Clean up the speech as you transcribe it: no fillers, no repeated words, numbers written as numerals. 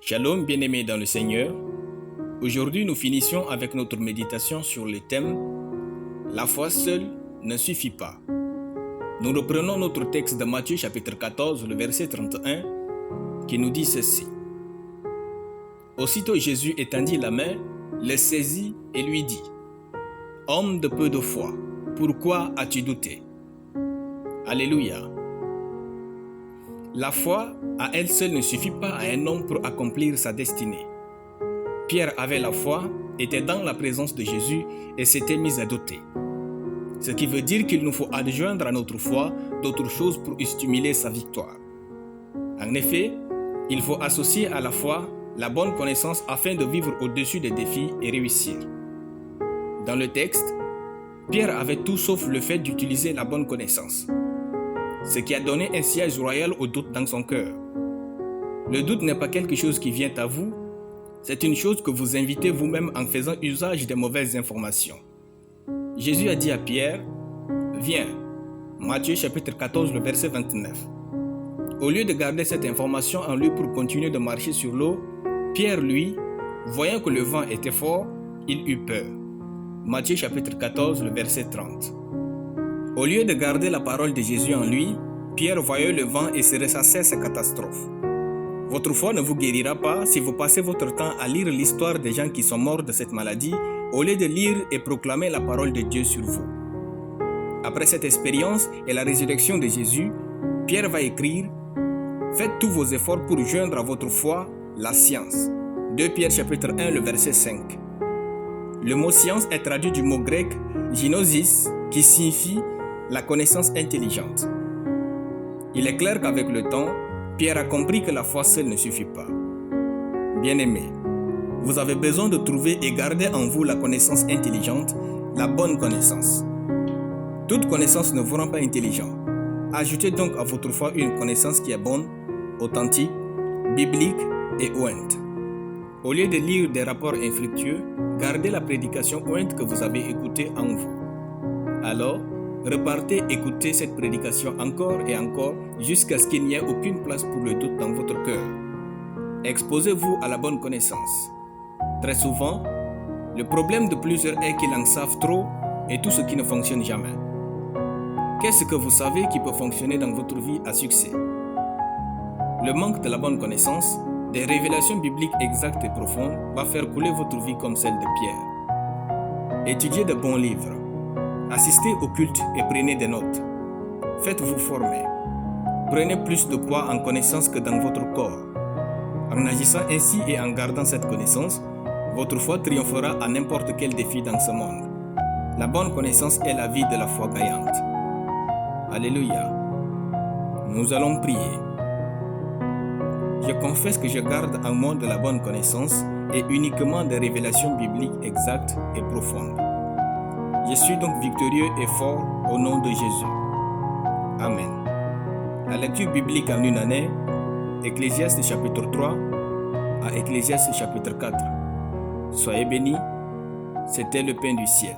Shalom bien-aimés dans le Seigneur. Aujourd'hui, nous finissons avec notre méditation sur le thème « La foi seule ne suffit pas ». Nous reprenons notre texte de Matthieu chapitre 14, le verset 31, qui nous dit ceci. Aussitôt Jésus étendit la main, le saisit et lui dit « Homme de peu de foi, pourquoi as-tu douté ?» Alléluia. La foi, à elle seule, ne suffit pas à un homme pour accomplir sa destinée. Pierre avait la foi, était dans la présence de Jésus et s'était mis à douter. Ce qui veut dire qu'il nous faut adjoindre à notre foi d'autres choses pour stimuler sa victoire. En effet, il faut associer à la foi la bonne connaissance afin de vivre au-dessus des défis et réussir. Dans le texte, Pierre avait tout sauf le fait d'utiliser la bonne connaissance, ce qui a donné un siège royal au doute dans son cœur. Le doute n'est pas quelque chose qui vient à vous, c'est une chose que vous invitez vous-même en faisant usage des mauvaises informations. Jésus a dit à Pierre, « Viens » Matthieu chapitre 14, le verset 29. Au lieu de garder cette information en lui pour continuer de marcher sur l'eau, Pierre, lui, voyant que le vent était fort, il eut peur. Matthieu chapitre 14, le verset 30. Au lieu de garder la parole de Jésus en lui, Pierre voyait le vent et se ressassait à sa catastrophe. Votre foi ne vous guérira pas si vous passez votre temps à lire l'histoire des gens qui sont morts de cette maladie au lieu de lire et proclamer la parole de Dieu sur vous. Après cette expérience et la résurrection de Jésus, Pierre va écrire « Faites tous vos efforts pour joindre à votre foi la science ». 2 Pierre chapitre 1, le verset 5. Le mot science est traduit du mot grec « ginosis » qui signifie la connaissance intelligente. Il est clair qu'avec le temps, Pierre a compris que la foi seule ne suffit pas. Bien-aimés, vous avez besoin de trouver et garder en vous la connaissance intelligente, la bonne connaissance. Toute connaissance ne vous rend pas intelligent. Ajoutez donc à votre foi une connaissance qui est bonne, authentique, biblique et ointe. Au lieu de lire des rapports infructueux, gardez la prédication ointe que vous avez écoutée en vous. Alors, repartez écouter cette prédication encore et encore jusqu'à ce qu'il n'y ait aucune place pour le doute dans votre cœur. Exposez-vous à la bonne connaissance. Très souvent, le problème de plusieurs est qu'ils en savent trop et tout ce qui ne fonctionne jamais. Qu'est-ce que vous savez qui peut fonctionner dans votre vie à succès? Le manque de la bonne connaissance, des révélations bibliques exactes et profondes va faire couler votre vie comme celle de Pierre. Étudiez de bons livres. Assistez au culte et prenez des notes. Faites-vous former. Prenez plus de poids en connaissance que dans votre corps. En agissant ainsi et en gardant cette connaissance, votre foi triomphera à n'importe quel défi dans ce monde. La bonne connaissance est la vie de la foi gagnante. Alléluia. Nous allons prier. Je confesse que je garde en moi de la bonne connaissance et uniquement des révélations bibliques exactes et profondes. Je suis donc victorieux et fort au nom de Jésus. Amen. La lecture biblique en une année, Ecclésiaste chapitre 3 à Ecclésiaste chapitre 4. Soyez bénis, c'était le pain du ciel.